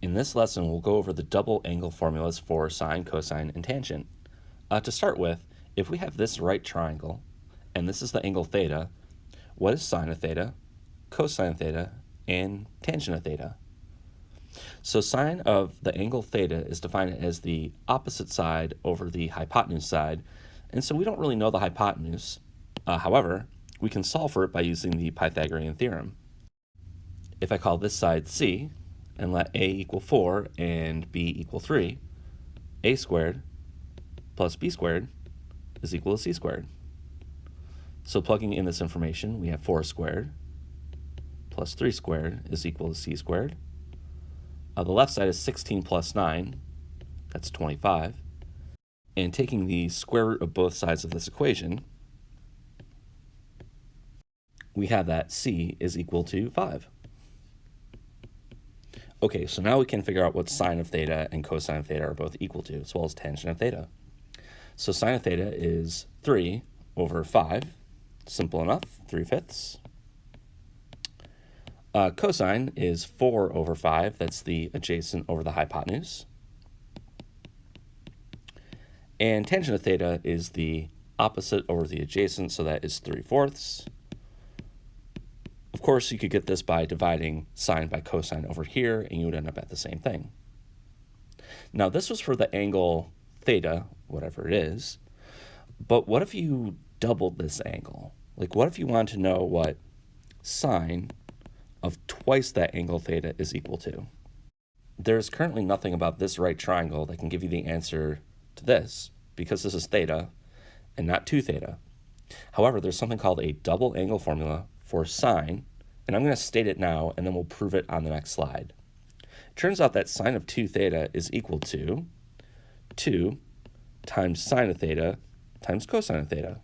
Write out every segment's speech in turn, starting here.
In this lesson, we'll go over the double angle formulas for sine, cosine, and tangent. To start with, if we have this right triangle, and this is the angle theta, what is sine of theta, cosine of theta, and tangent of theta? So sine of the angle theta is defined as the opposite side over the hypotenuse side, and so we don't really know the hypotenuse. However, we can solve for it by using the Pythagorean Theorem. If I call this side C, and let a equal 4 and b equal 3, a squared plus b squared is equal to c squared. So plugging in this information, we have 4 squared plus 3 squared is equal to c squared. The left side is 16 plus 9, that's 25. And taking the square root of both sides of this equation, we have that c is equal to 5. Okay, so now we can figure out what sine of theta and cosine of theta are both equal to, as well as tangent of theta. So sine of theta is 3 over 5. Simple enough, 3/5. Cosine is 4 over 5. That's the adjacent over the hypotenuse. And tangent of theta is the opposite over the adjacent, so that is 3/4. Of course, you could get this by dividing sine by cosine over here, and you would end up at the same thing. Now, this was for the angle theta, whatever it is, but what if you doubled this angle? Like, what if you wanted to know what sine of twice that angle theta is equal to? There's currently nothing about this right triangle that can give you the answer to this, because this is theta and not 2 theta. However, there's something called a double angle formula for sine, and I'm going to state it now, and then we'll prove it on the next slide. It turns out that sine of 2 theta is equal to 2 times sine of theta times cosine of theta.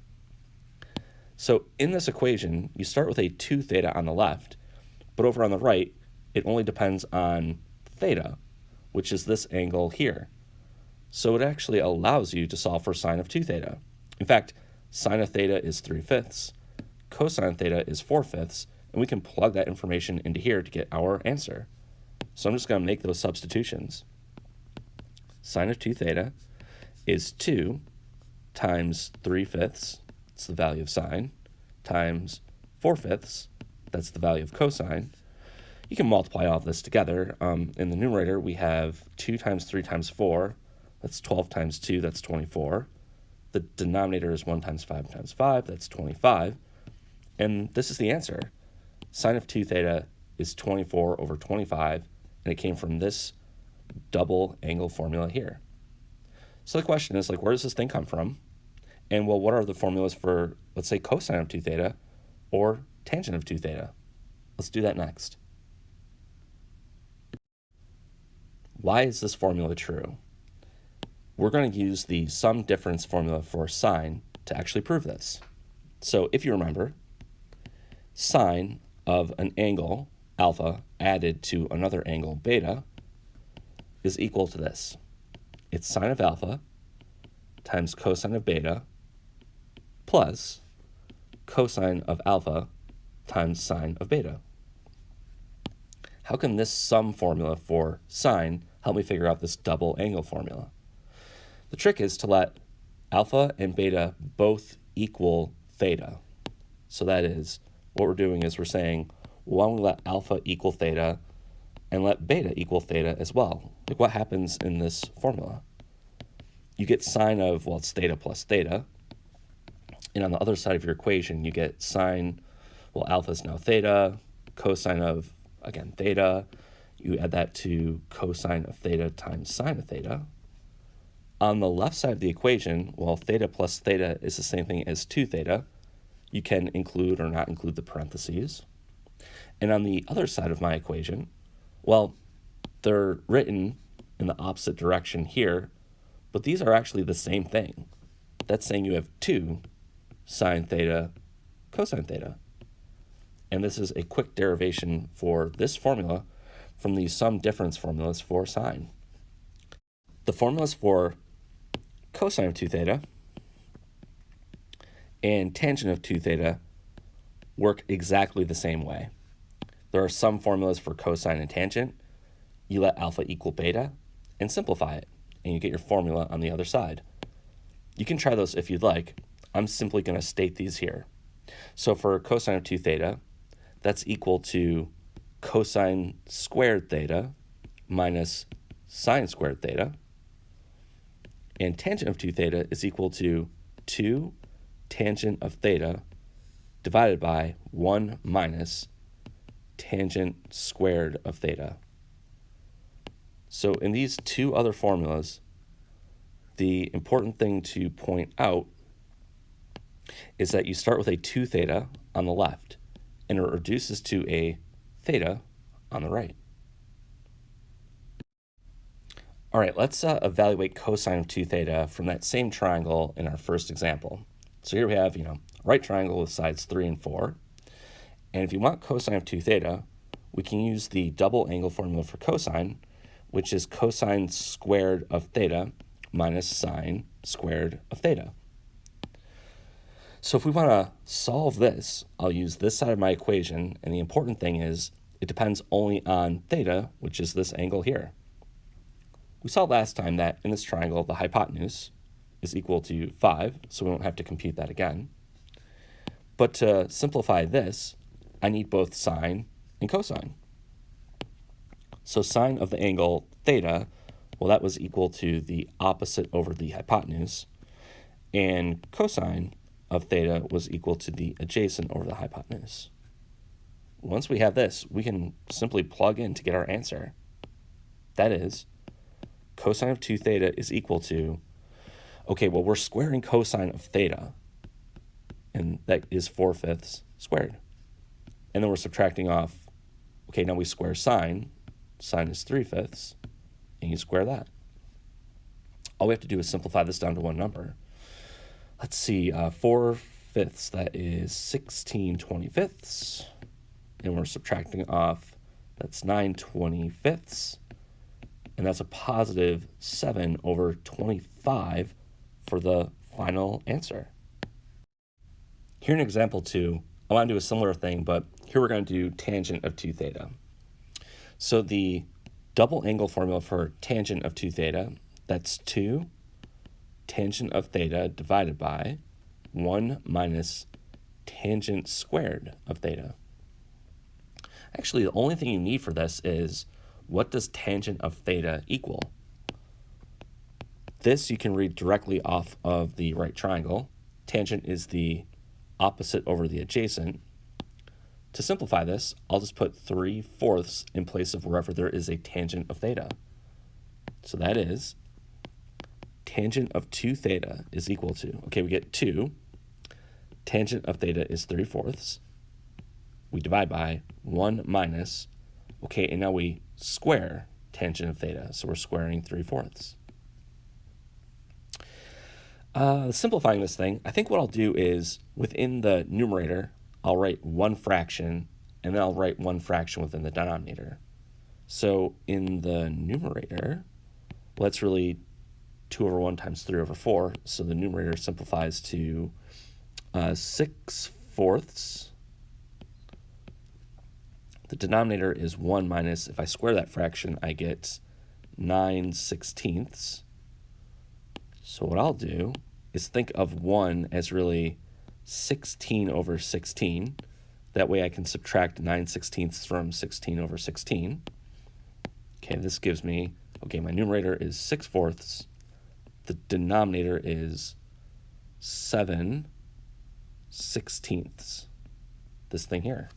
So in this equation, you start with a 2 theta on the left, but over on the right, it only depends on theta, which is this angle here. So it actually allows you to solve for sine of 2 theta. In fact, sine of theta is 3/5, cosine of theta is 4/5, and we can plug that information into here to get our answer. So I'm just going to make those substitutions. Sine of 2 theta is 2 times 3/5, that's the value of sine, times 4/5, that's the value of cosine. You can multiply all of this together. In the numerator, we have 2 times 3 times 4, that's 12 times 2, that's 24. The denominator is 1 times 5 times 5, that's 25. And this is the answer. Sine of 2 theta is 24 over 25, and it came from this double angle formula here. So the question is, like, where does this thing come from? And, well, what are the formulas for, let's say, cosine of 2 theta or tangent of 2 theta? Let's do that next. Why is this formula true? We're going to use the sum difference formula for sine to actually prove this. So if you remember, sine of an angle, alpha, added to another angle, beta, is equal to this. It's sine of alpha times cosine of beta plus cosine of alpha times sine of beta. How can this sum formula for sine help me figure out this double angle formula? The trick is to let alpha and beta both equal theta. So that is, what we're doing is we're saying, why don't we let alpha equal theta and let beta equal theta as well? Like, what happens in this formula? You get sine of, well, it's theta plus theta. And on the other side of your equation, you get sine, well, alpha is now theta, cosine of, again, theta. You add that to cosine of theta times sine of theta. On the left side of the equation, well, theta plus theta is the same thing as 2 theta. You can include or not include the parentheses. And on the other side of my equation, well, they're written in the opposite direction here, but these are actually the same thing. That's saying you have 2 sine theta cosine theta. And this is a quick derivation for this formula from the sum difference formulas for sine. The formulas for cosine of 2 theta and tangent of 2 theta work exactly the same way. There are some formulas for cosine and tangent, you let alpha equal beta and simplify it, and you get your formula on the other side. You can try those if you'd like. I'm simply going to state these here. So for cosine of 2 theta, that's equal to cosine squared theta minus sine squared theta. And tangent of 2 theta is equal to 2 tangent of theta divided by 1 minus tangent squared of theta. So in these two other formulas, the important thing to point out is that you start with a 2 theta on the left, and it reduces to a theta on the right. All right, let's evaluate cosine of 2 theta from that same triangle in our first example. So here we have, a right triangle with sides 3 and 4. And if you want cosine of 2 theta, we can use the double angle formula for cosine, which is cosine squared of theta minus sine squared of theta. So if we want to solve this, I'll use this side of my equation, and the important thing is it depends only on theta, which is this angle here. We saw last time that in this triangle, the hypotenuse is equal to 5, so we won't have to compute that again. But to simplify this, I need both sine and cosine. So sine of the angle theta, well, that was equal to the opposite over the hypotenuse, and cosine of theta was equal to the adjacent over the hypotenuse. Once we have this, we can simply plug in to get our answer. That is, cosine of 2 theta is equal to, okay, well, we're squaring cosine of theta, and that is 4/5 squared. And then we're subtracting off, okay, now we square sine. Sine is 3/5, and you square that. All we have to do is simplify this down to one number. Let's see, 4/5, that is 16/25, and we're subtracting off, that's 9/25, and that's a positive 7/25 for the final answer. Here in example 2, I want to do a similar thing, but here we're going to do tangent of 2 theta. So the double angle formula for tangent of 2 theta, that's 2 tangent of theta divided by 1 minus tangent squared of theta. Actually, the only thing you need for this is, what does tangent of theta equal? This you can read directly off of the right triangle. Tangent is the opposite over the adjacent. To simplify this, I'll just put 3/4 in place of wherever there is a tangent of theta. So that is, tangent of 2 theta is equal to, okay, we get 2. Tangent of theta is 3/4. We divide by 1 minus, okay, and now we square tangent of theta. So we're squaring 3/4. Simplifying this thing, I think what I'll do is, within the numerator, I'll write one fraction, and then I'll write one fraction within the denominator. So in the numerator, well, that's really 2/1 times 3/4, so the numerator simplifies to 6/4. The denominator is 1 minus, if I square that fraction, I get 9/16. So what I'll do is think of 1 as really 16/16. That way I can subtract 9/16 from 16/16. Okay, this gives me, okay, my numerator is 6/4. The denominator is 7/16. This thing here.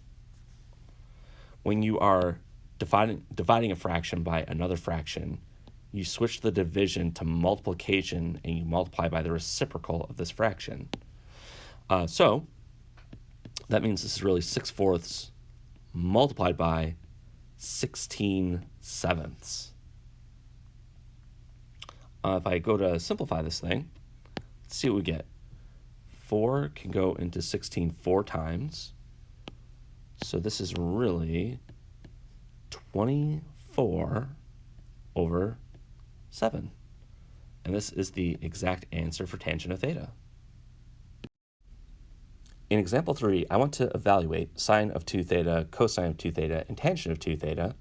When you are dividing a fraction by another fraction, you switch the division to multiplication and you multiply by the reciprocal of this fraction. So that means this is really 6/4 multiplied by 16/7. If I go to simplify this thing, let's see what we get. 4 can go into 16 4 times. So this is really 24/7. And this is the exact answer for tangent of theta. In example 3, I want to evaluate sine of 2 theta, cosine of 2 theta, and tangent of 2 theta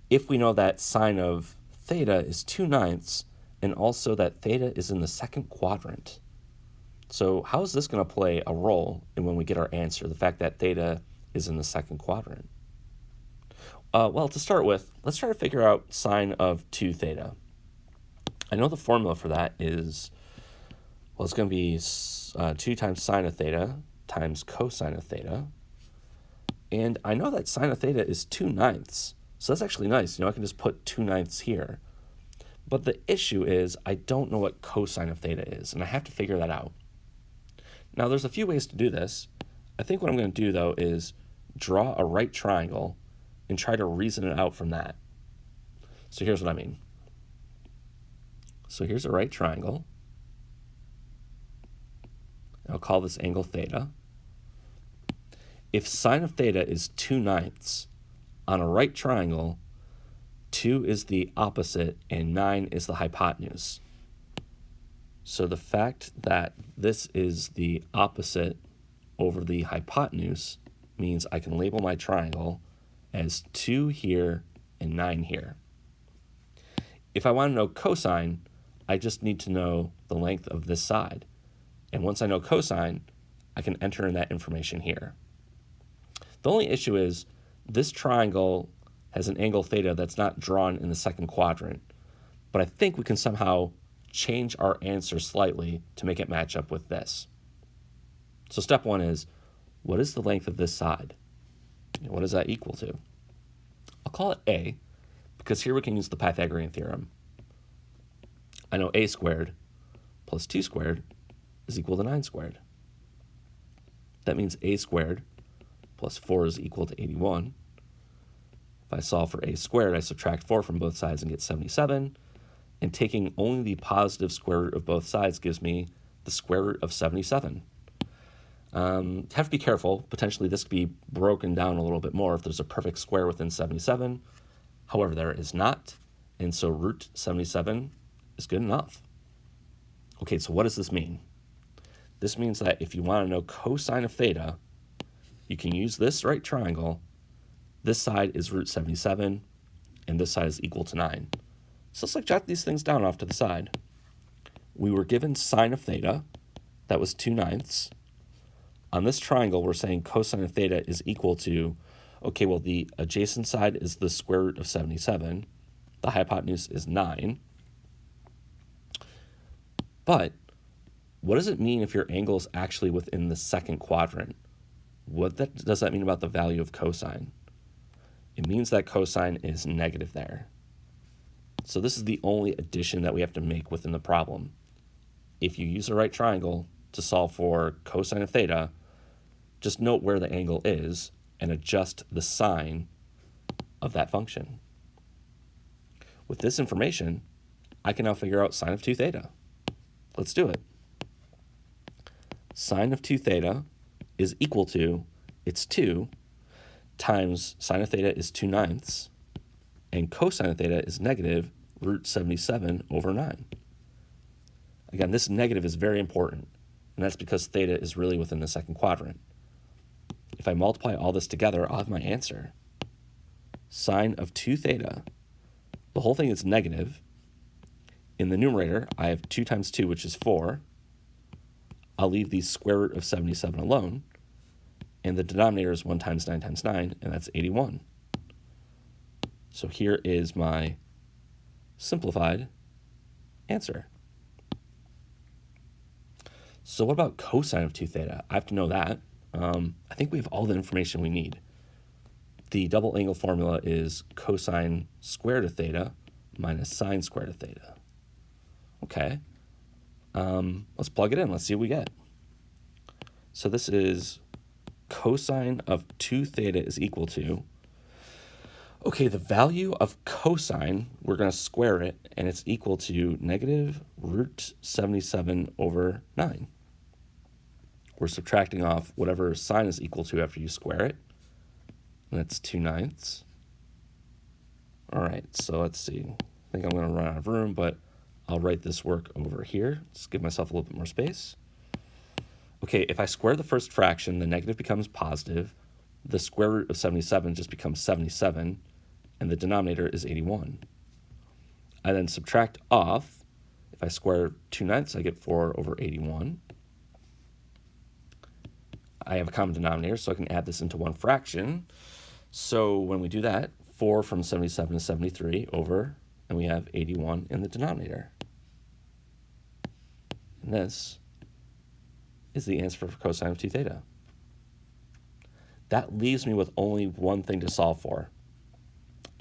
if we know that sine of theta is 2/9 and also that theta is in the second quadrant. So how is this going to play a role in when we get our answer, the fact that theta is in the second quadrant? Well, to start with, let's try to figure out sine of 2 theta. I know the formula for that is, well, it's going to be 2 times sine of theta times cosine of theta. And I know that sine of theta is 2/9. So that's actually nice. I can just put 2/9 here. But the issue is I don't know what cosine of theta is, and I have to figure that out. Now, there's a few ways to do this. I think what I'm going to do, though, is draw a right triangle and try to reason it out from that. So here's what I mean. So here's a right triangle. I'll call this angle theta. If sine of theta is 2/9 on a right triangle, 2 is the opposite and 9 is the hypotenuse. So the fact that this is the opposite over the hypotenuse means I can label my triangle as 2 here and 9 here. If I want to know cosine, I just need to know the length of this side. And once I know cosine, I can enter in that information here. The only issue is this triangle has an angle theta that's not drawn in the second quadrant, but I think we can somehow change our answer slightly to make it match up with this. So step one is, what is the length of this side? What is that equal to? I'll call it a, because here we can use the Pythagorean theorem. I know a squared plus 2 squared is equal to 9 squared. That means a squared plus 4 is equal to 81. If I solve for a squared, I subtract 4 from both sides and get 77. And taking only the positive square root of both sides gives me the square root of 77. Have to be careful. Potentially this could be broken down a little bit more if there's a perfect square within 77. However, there is not. And so root 77 is good enough. Okay, so what does this mean? This means that if you want to know cosine of theta, you can use this right triangle. This side is root 77, and this side is equal to 9. So let's jot these things down off to the side. We were given sine of theta, that was 2/9. On this triangle, we're saying cosine of theta is equal to, okay, well, the adjacent side is the square root of 77. The hypotenuse is 9. But what does it mean if your angle is actually within the second quadrant? What does that mean about the value of cosine? It means that cosine is negative there. So this is the only addition that we have to make within the problem. If you use a right triangle to solve for cosine of theta, just note where the angle is and adjust the sign of that function. With this information, I can now figure out sine of 2 theta. Let's do it. Sine of 2 theta is equal to, it's 2 times sine of theta is 2/9, and cosine of theta is negative root 77 over 9. Again, this negative is very important, and that's because theta is really within the second quadrant. If I multiply all this together, I'll have my answer. Sine of 2 theta, the whole thing is negative. In the numerator, I have 2 times 2, which is 4. I'll leave the square root of 77 alone. And the denominator is 1 times 9 times 9, and that's 81. So here is my simplified answer. So what about cosine of 2 theta? I have to know that. I think we have all the information we need. The double angle formula is cosine squared of theta minus sine squared of theta. Okay. Let's plug it in. Let's see what we get. So this is cosine of 2 theta is equal to, okay, the value of cosine, we're going to square it, and it's equal to negative root 77 over 9. We're subtracting off whatever sine is equal to after you square it. And that's 2/9. All right, so let's see. I think I'm going to run out of room, but I'll write this work over here. Just give myself a little bit more space. Okay, if I square the first fraction, the negative becomes positive. The square root of 77 just becomes 77. and the denominator is 81. I then subtract off. If I square 2/9, I get 4 over 81. I have a common denominator, so I can add this into one fraction. So when we do that, 4 from 77 is 73 over, and we have 81 in the denominator. And this is the answer for cosine of 2 theta. That leaves me with only one thing to solve for,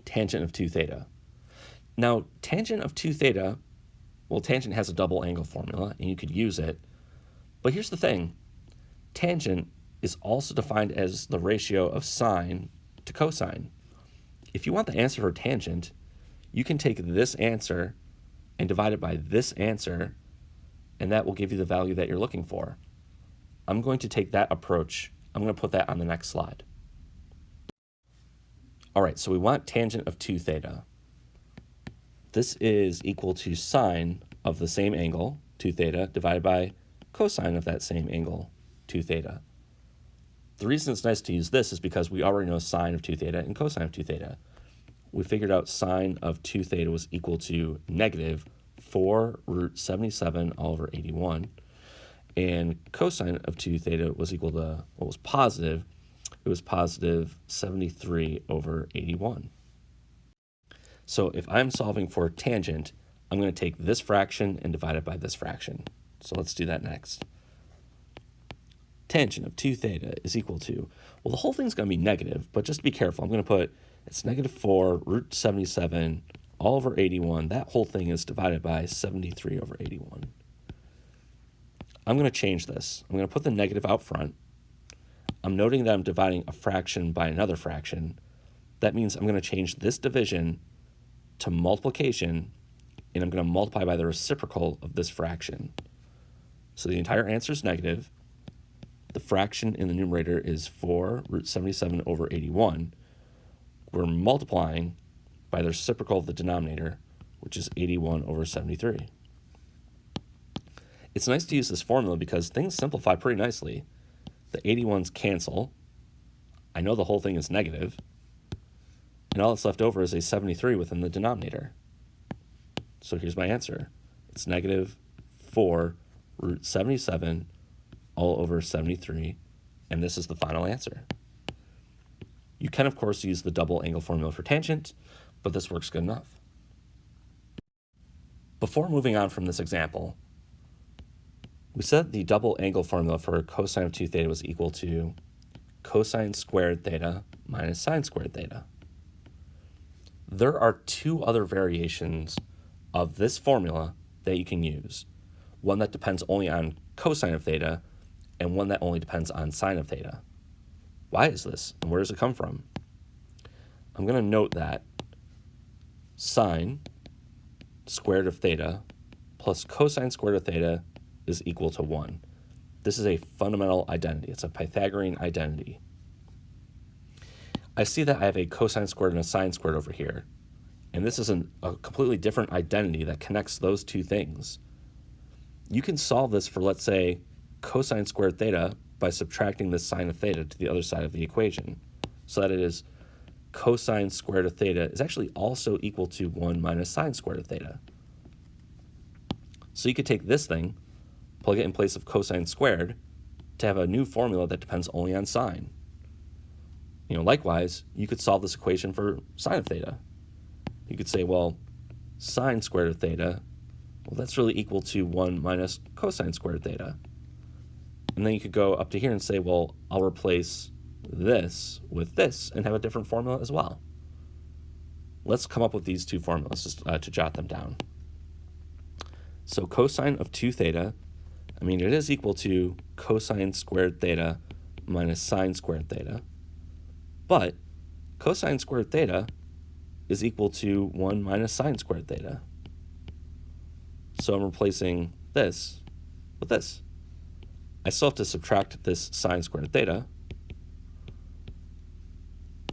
tangent of 2 theta. Now, tangent of 2 theta, well, tangent has a double angle formula, and you could use it. But here's the thing. Tangent is also defined as the ratio of sine to cosine. If you want the answer for tangent, you can take this answer and divide it by this answer, and that will give you the value that you're looking for. I'm going to take that approach. I'm going to put that on the next slide. All right, so we want tangent of 2 theta. This is equal to sine of the same angle, 2 theta, divided by cosine of that same angle, 2 theta. The reason it's nice to use this is because we already know sine of 2 theta and cosine of 2 theta. We figured out sine of 2 theta was equal to negative 4 root 77 all over 81. And cosine of 2 theta was equal to what was positive. It was positive 73 over 81. So if I'm solving for tangent, I'm going to take this fraction and divide it by this fraction. So let's do that next. Tangent of 2 theta is equal to, well, the whole thing's going to be negative, but just be careful. I'm going to put, it's negative 4 root 77 all over 81. That whole thing is divided by 73 over 81. I'm going to change this. I'm going to put the negative out front. I'm noting that I'm dividing a fraction by another fraction. That means I'm going to change this division to multiplication, and I'm going to multiply by the reciprocal of this fraction. So the entire answer is negative. The fraction in the numerator is 4 root 77 over 81. We're multiplying by the reciprocal of the denominator, which is 81 over 73. It's nice to use this formula because things simplify pretty nicely. The 81s cancel. I know the whole thing is negative. And all that's left over is a 73 within the denominator. So here's my answer. It's negative 4 root 77 all over 73, and this is the final answer. You can, of course, use the double angle formula for tangent, but this works good enough. Before moving on from this example, we said the double angle formula for cosine of 2 theta was equal to cosine squared theta minus sine squared theta. There are two other variations of this formula that you can use. One that depends only on cosine of theta, and one that only depends on sine of theta. Why is this, and where does it come from? I'm going to note that sine squared of theta plus cosine squared of theta is equal to 1. This is a fundamental identity. It's a Pythagorean identity. I see that I have a cosine squared and a sine squared over here, and this is a completely different identity that connects those two things. You can solve this for, let's say, cosine squared theta by subtracting the sine of theta to the other side of the equation, so that it is cosine squared of theta is actually also equal to 1 minus sine squared of theta. So you could take this thing, plug it in place of cosine squared, to have a new formula that depends only on sine. Likewise, you could solve this equation for sine of theta. You could say, well, sine squared of theta, well, that's really equal to 1 minus cosine squared of theta. And then you could go up to here and say, well, I'll replace this with this and have a different formula as well. Let's come up with these two formulas just to jot them down. So cosine of 2 theta, it is equal to cosine squared theta minus sine squared theta. But cosine squared theta is equal to 1 minus sine squared theta. So I'm replacing this with this. I still have to subtract this sine squared theta,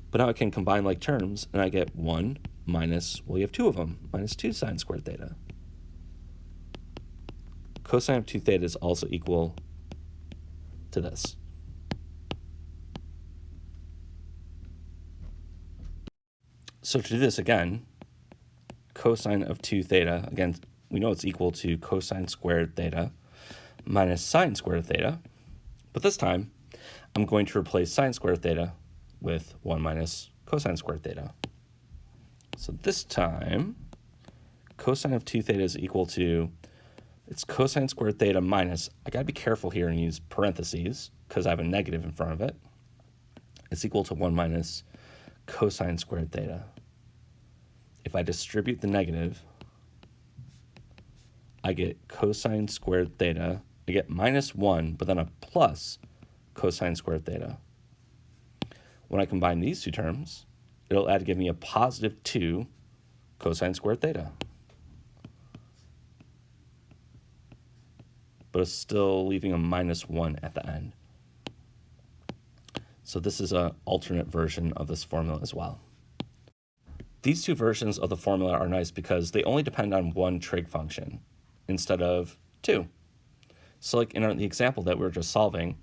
but now I can combine like terms, and I get 1 minus, well, you have two of them, minus 2 sine squared theta. Cosine of 2 theta is also equal to this. So to do this again, cosine of 2 theta, again, we know it's equal to cosine squared theta minus sine squared theta. But this time, I'm going to replace sine squared theta with 1 minus cosine squared theta. So this time, cosine of 2 theta is equal to, it's cosine squared theta minus, I gotta be careful here and use parentheses because I have a negative in front of it. It's equal to 1 minus cosine squared theta. If I distribute the negative, I get cosine squared theta. I get minus 1, but then a plus cosine squared theta. When I combine these two terms, it'll add to give me a positive 2 cosine squared theta. But it's still leaving a minus 1 at the end. So this is an alternate version of this formula as well. These two versions of the formula are nice because they only depend on one trig function instead of two. So like in the example that we were just solving,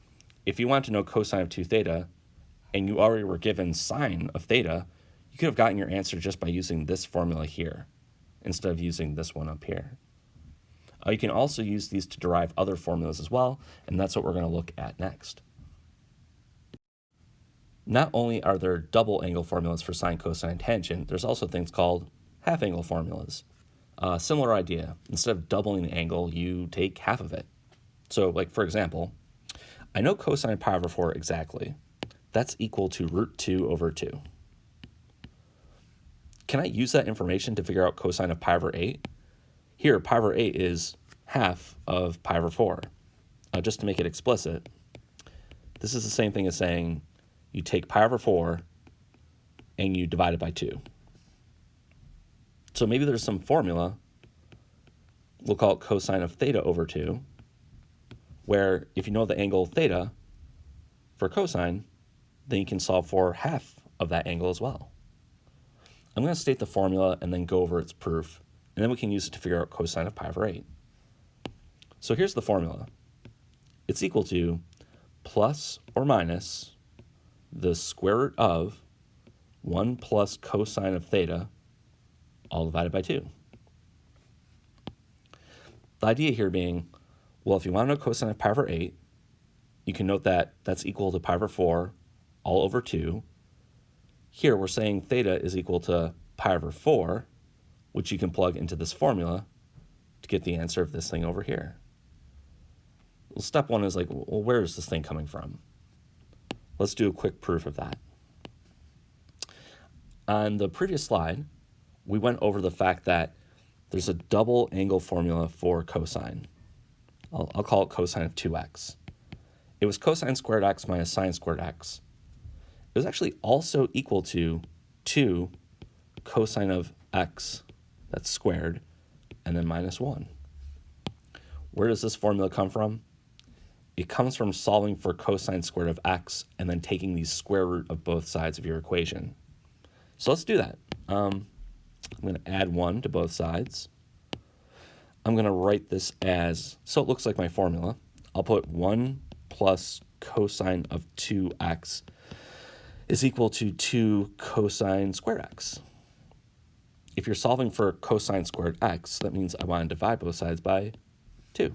if you want to know cosine of 2 theta and you already were given sine of theta, you could have gotten your answer just by using this formula here instead of using this one up here. You can also use these to derive other formulas as well, and that's what we're going to look at next. Not only are there double angle formulas for sine, cosine, and tangent, there's also things called half angle formulas. Similar idea. Instead of doubling the angle, you take half of it. So like for example, I know cosine pi over 4 exactly. That's equal to root 2 over 2. Can I use that information to figure out cosine of pi over 8? Here, pi over 8 is half of pi over 4. Just to make it explicit, this is the same thing as saying you take pi over 4 and you divide it by 2. So maybe there's some formula, we'll call it cosine of theta over 2, where if you know the angle theta for cosine, then you can solve for half of that angle as well. I'm going to state the formula and then go over its proof, and then we can use it to figure out cosine of pi over 8. So here's the formula. It's equal to plus or minus the square root of 1 plus cosine of theta all divided by 2. The idea here being, well, if you want to know cosine of pi over 8, you can note that that's equal to pi over 4 all over 2. Here we're saying theta is equal to pi over 4, which you can plug into this formula to get the answer of this thing over here. Well, step one is like, well, where is this thing coming from? Let's do a quick proof of that. On the previous slide, we went over the fact that there's a double angle formula for cosine. I'll call it cosine of 2x. It was cosine squared x minus sine squared x. It was actually also equal to 2 cosine of x, that's squared, and then minus 1. Where does this formula come from? It comes from solving for cosine squared of x and then taking the square root of both sides of your equation. So let's do that. I'm going to add 1 to both sides. I'm going to write this as, so it looks like my formula. I'll put 1 plus cosine of 2x is equal to 2 cosine squared x. If you're solving for cosine squared x, that means I want to divide both sides by 2.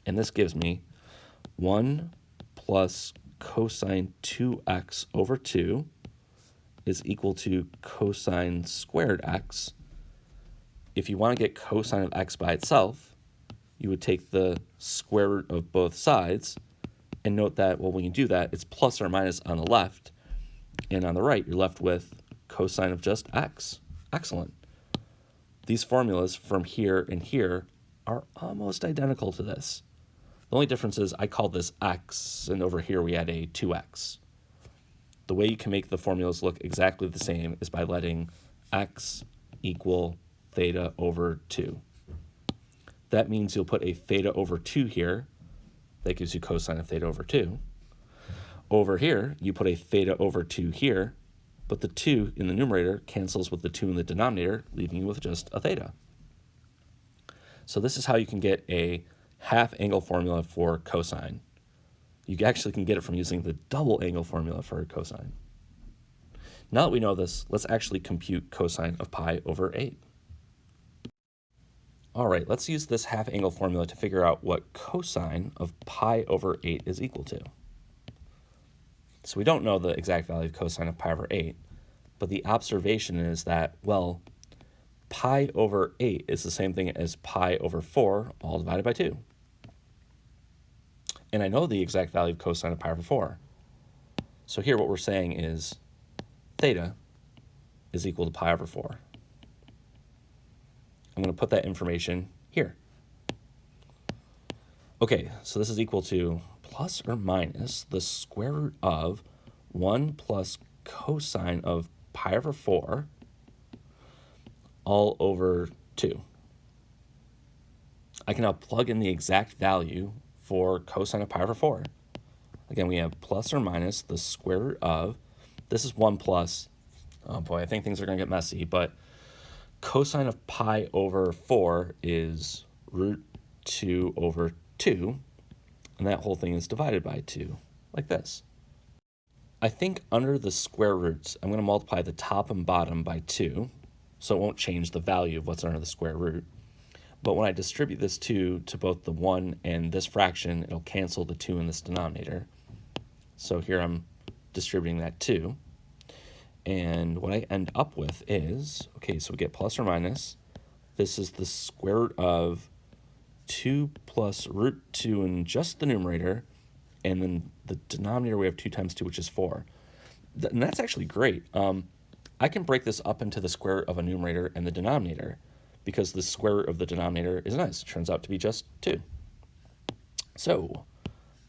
And this gives me 1 plus cosine 2x over 2 is equal to cosine squared x. If you want to get cosine of x by itself, you would take the square root of both sides, and note that, well, when you do that, it's plus or minus on the left, and on the right, you're left with cosine of just x. Excellent. These formulas from here and here are almost identical to this. The only difference is I call this x, and over here we add a 2x. The way you can make the formulas look exactly the same is by letting x equal theta over 2. That means you'll put a theta over 2 here. That gives you cosine of theta over 2. Over here, you put a theta over 2 here, but the 2 in the numerator cancels with the 2 in the denominator, leaving you with just a theta. So this is how you can get a half angle formula for cosine. You actually can get it from using the double angle formula for cosine. Now that we know this, let's actually compute cosine of pi over 8. All right, let's use this half angle formula to figure out what cosine of pi over 8 is equal to. So we don't know the exact value of cosine of pi over 8, but the observation is that, well, pi over 8 is the same thing as pi over 4, all divided by 2. And I know the exact value of cosine of pi over 4. So here what we're saying is theta is equal to pi over 4. I'm going to put that information here. Okay, so this is equal to plus or minus the square root of 1 plus cosine of pi over 4 all over 2. I can now plug in the exact value for cosine of pi over 4. Again, we have plus or minus the square root of, this is 1 plus, oh boy, I think things are going to get messy, but cosine of pi over 4 is root 2 over 2, and that whole thing is divided by 2, like this. I think under the square roots, I'm going to multiply the top and bottom by 2, so it won't change the value of what's under the square root. But when I distribute this 2 to both the 1 and this fraction, it'll cancel the 2 in this denominator. So here I'm distributing that 2. And what I end up with is, okay, so we get plus or minus. This is the square root of 2 plus root 2 in just the numerator. And then the denominator, we have 2 times 2, which is 4. And that's actually great. I can break this up into the square root of a numerator and the denominator, because the square root of the denominator is nice. It turns out to be just 2. So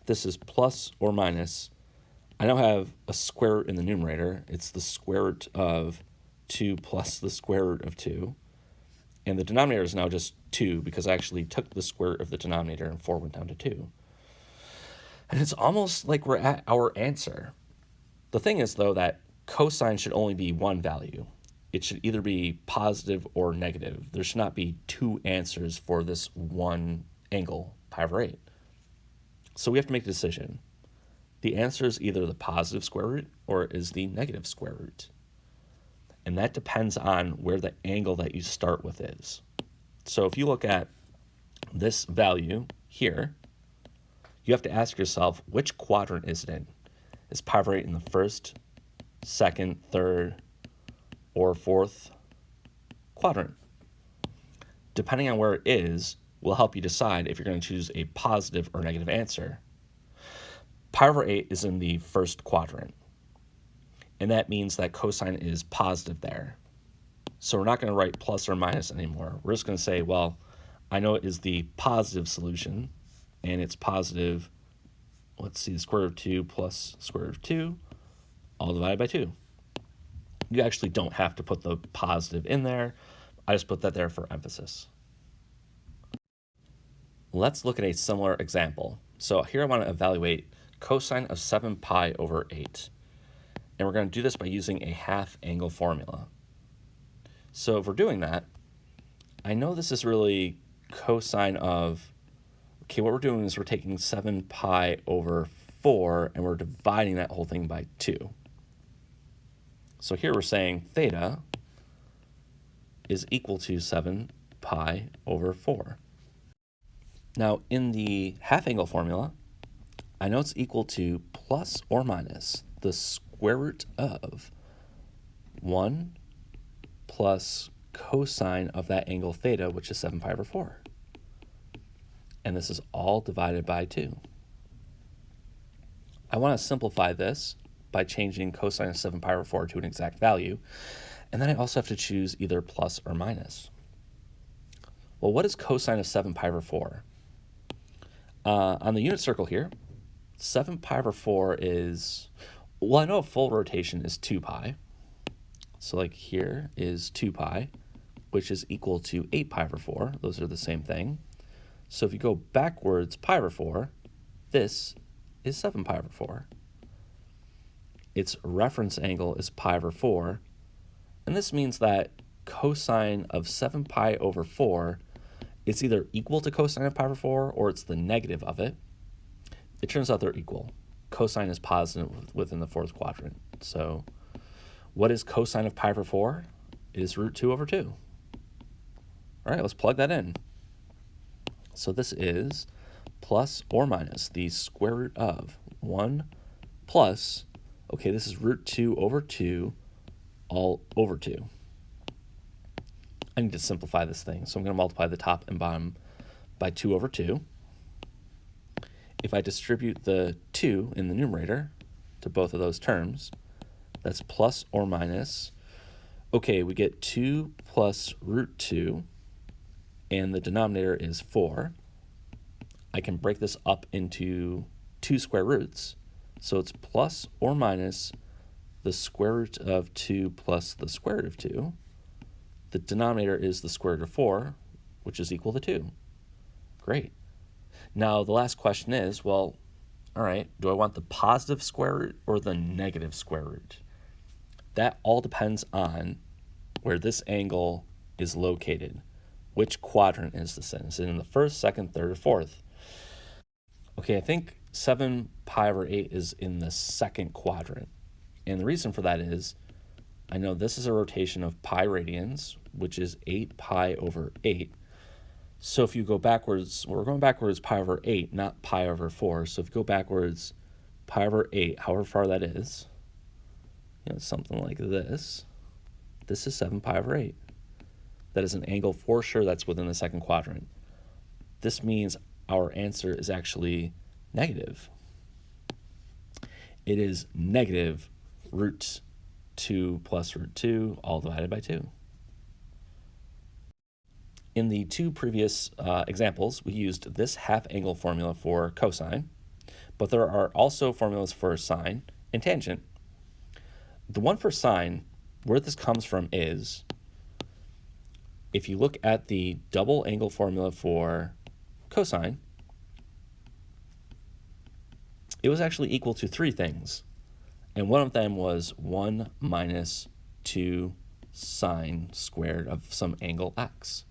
this is plus or minus. I now have a square root in the numerator. It's the square root of 2 plus the square root of 2. And the denominator is now just 2 because I actually took the square root of the denominator and 4 went down to 2. And it's almost like we're at our answer. The thing is, though, that cosine should only be one value. It should either be positive or negative. There should not be 2 answers for this one angle, pi over 8. So we have to make a decision. The answer is either the positive square root or it is the negative square root. And that depends on where the angle that you start with is. So if you look at this value here, you have to ask yourself, which quadrant is it in? Is pi over 8 in the first, second, third, or fourth quadrant? Depending on where it is, will help you decide if you're going to choose a positive or negative answer. Pi over 8 is in the first quadrant, and that means that cosine is positive there. So we're not going to write plus or minus anymore. We're just going to say, well, I know it is the positive solution, and it's positive, let's see, the square root of 2 plus square root of 2, all divided by 2. You actually don't have to put the positive in there. I just put that there for emphasis. Let's look at a similar example. So here I want to evaluate cosine of 7 pi over 8. And we're going to do this by using a half angle formula. So if we're doing that, I know this is really cosine of, okay, what we're doing is we're taking 7 pi over 4 and we're dividing that whole thing by 2. So here we're saying theta is equal to 7 pi over 4. Now in the half angle formula, I know it's equal to plus or minus the square root of 1 plus cosine of that angle theta, which is 7 pi over 4. And this is all divided by 2. I want to simplify this by changing cosine of 7 pi over 4 to an exact value. And then I also have to choose either plus or minus. Well, what is cosine of 7 pi over 4? On the unit circle here, 7 pi over 4 is, well, I know a full rotation is 2 pi. So like here is 2 pi, which is equal to 8 pi over 4. Those are the same thing. So if you go backwards pi over 4, this is 7 pi over 4. Its reference angle is pi over 4. And this means that cosine of 7 pi over 4 is either equal to cosine of pi over 4 or it's the negative of it. It turns out they're equal. Cosine is positive within the fourth quadrant. So What is cosine of pi over 4? It is root 2 over 2. All right, let's plug that in. So this is plus or minus the square root of 1 plus, okay, this is root 2 over 2 all over 2. I need to simplify this thing, so I'm going to multiply the top and bottom by 2 over 2. If I distribute the 2 in the numerator to both of those terms, that's plus or minus. Okay, we get 2 plus root 2, and the denominator is 4. I can break this up into 2 square roots. So it's plus or minus the square root of 2 plus the square root of 2. The denominator is the square root of 4, which is equal to 2. Great. Now the last question is, well, all right, do I want the positive square root or the negative square root? That all depends on where this angle is located. Which quadrant is this in? Is it in the first, second, third, or fourth? Okay, I think 7 pi over 8 is in the second quadrant. And the reason for that is, I know this is a rotation of pi radians, which is 8 pi over 8. So if you go backwards, we're going backwards pi over 8, not pi over 4. So if you go backwards pi over 8, however far that is, something like this. This is 7 pi over 8. That is an angle for sure that's within the second quadrant. This means our answer is actually negative. It is negative root 2 plus root 2 all divided by 2. In the 2 previous examples, we used this half angle formula for cosine, but there are also formulas for sine and tangent. The one for sine, where this comes from is, if you look at the double angle formula for cosine, it was actually equal to 3 things. And one of them was 1 minus 2 sine squared of some angle x.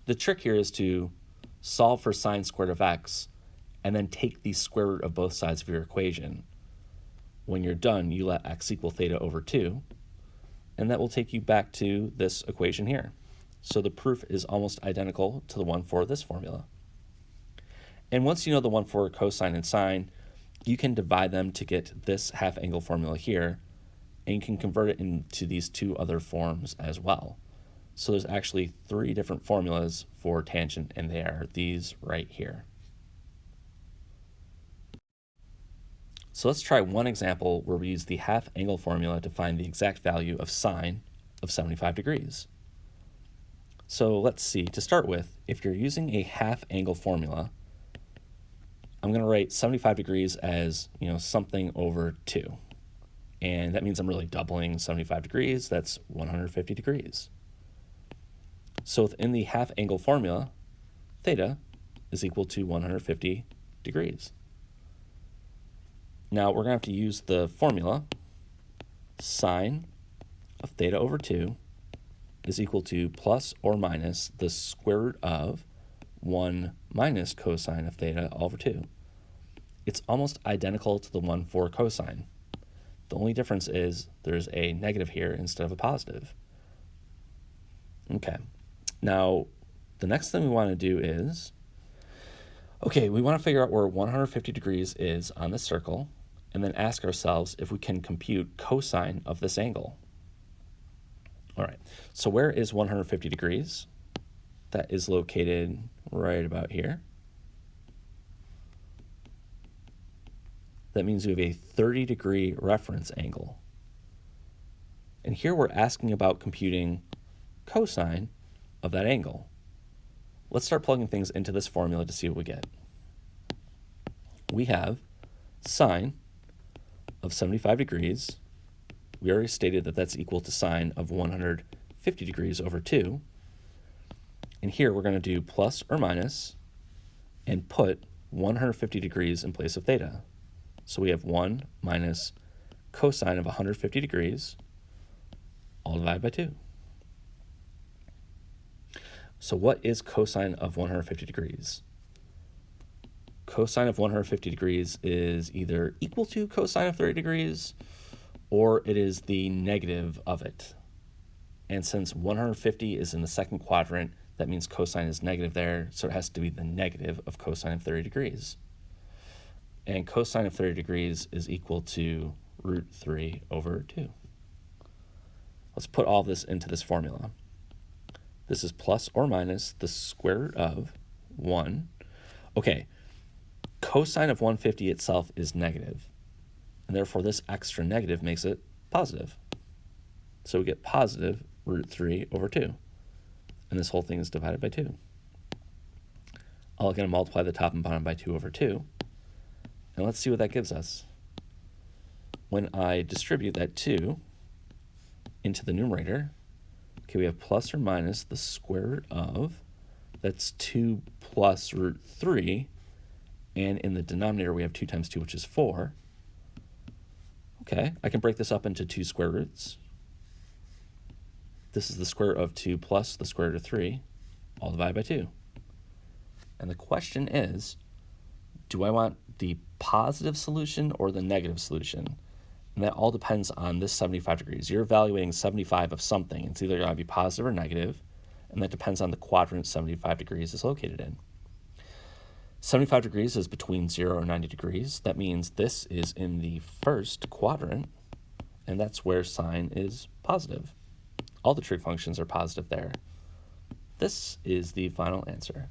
The trick here is to solve for sine squared of x and then take the square root of both sides of your equation. When you're done, you let x equal theta over 2, and that will take you back to this equation here. So the proof is almost identical to the one for this formula. And once you know the one for cosine and sine, you can divide them to get this half angle formula here, and you can convert it into these 2 other forms as well. So there's actually 3 different formulas for tangent, and they are these right here. So let's try one example where we use the half angle formula to find the exact value of sine of 75 degrees. So let's see, to start with, if you're using a half angle formula, I'm going to write 75 degrees as, something over 2. And that means I'm really doubling 75 degrees. That's 150 degrees. So within the half angle formula, theta is equal to 150 degrees. Now we're going to have to use the formula sine of theta over 2 is equal to plus or minus the square root of 1 minus cosine of theta all over 2. It's almost identical to the one for cosine. The only difference is there's a negative here instead of a positive. Okay, now the next thing we want to do is, we want to figure out where 150 degrees is on this circle, and then ask ourselves if we can compute cosine of this angle. All right, so where is 150 degrees? That is located right about here. That means we have a 30-degree reference angle. And here we're asking about computing cosine of that angle. Let's start plugging things into this formula to see what we get. We have sine of 75 degrees. We already stated that that's equal to sine of 150 degrees over 2. And here we're going to do plus or minus and put 150 degrees in place of theta. So we have 1 minus cosine of 150 degrees, all divided by 2. So what is cosine of 150 degrees? Cosine of 150 degrees is either equal to cosine of 30 degrees or it is the negative of it. And since 150 is in the second quadrant, that means cosine is negative there, so it has to be the negative of cosine of 30 degrees. And cosine of 30 degrees is equal to root 3 over 2. Let's put all this into this formula. This is plus or minus the square root of 1. Okay, cosine of 150 itself is negative, and therefore this extra negative makes it positive. So we get positive root 3 over 2, and this whole thing is divided by 2. I'll again multiply the top and bottom by 2 over 2, and let's see what that gives us. When I distribute that 2 into the numerator, okay, we have plus or minus the square root of, that's 2 plus root 3, and in the denominator we have 2 times 2, which is 4. Okay, I can break this up into 2 square roots. This is the square root of 2 plus the square root of 3, all divided by 2. And the question is, do I want the positive solution or the negative solution? And that all depends on this 75 degrees. You're evaluating 75 of something. It's either going to be positive or negative, and that depends on the quadrant 75 degrees is located in. 75 degrees is between 0 and 90 degrees. That means this is in the first quadrant, and that's where sine is positive. All the trig functions are positive there. This is the final answer.